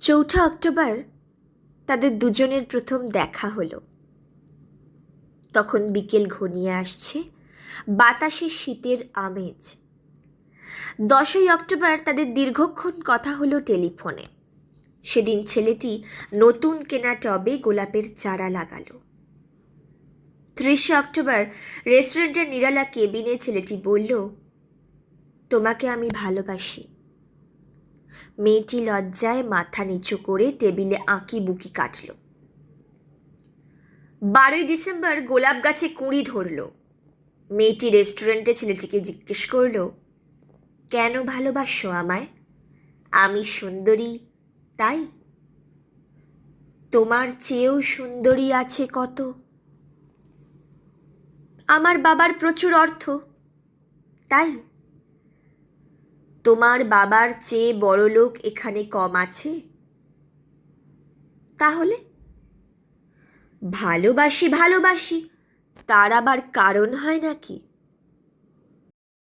চৌঠা অক্টোবর তাদের দুজনের প্রথম দেখা হলো। তখন বিকেল ঘনিয়ে আসছে, বাতাসে শীতের আমেজ। 10ই অক্টোবর তাদের দীর্ঘক্ষণ কথা হলো টেলিফোনে। সেদিন ছেলেটি নতুন কেনা টবে গোলাপের চারা লাগালো। 30শে অক্টোবর রেস্টুরেন্টের নিরালা কেবিনে ছেলেটি বলল, তোমাকে আমি ভালোবাসি। মেয়েটি লজ্জায় মাথা নিচু করে টেবিলে আঁকি বুকি কাটল। 12ই ডিসেম্বর গোলাপ গাছে কুঁড়ি ধরল। মেয়েটি রেস্টুরেন্টে ছেলেটিকে জিজ্ঞেস করল, কেন ভালোবাসো আমায়? আমি সুন্দরী তাই? তোমার চেয়েও সুন্দরী আছে কত। আমার বাবার প্রচুর অর্থ তাই? তোমার বাবার চেয়ে বড়লোক এখানে কম আছে? তাহলে ভালোবাসি ভালোবাসি, তার আবার কারণ হয় নাকি?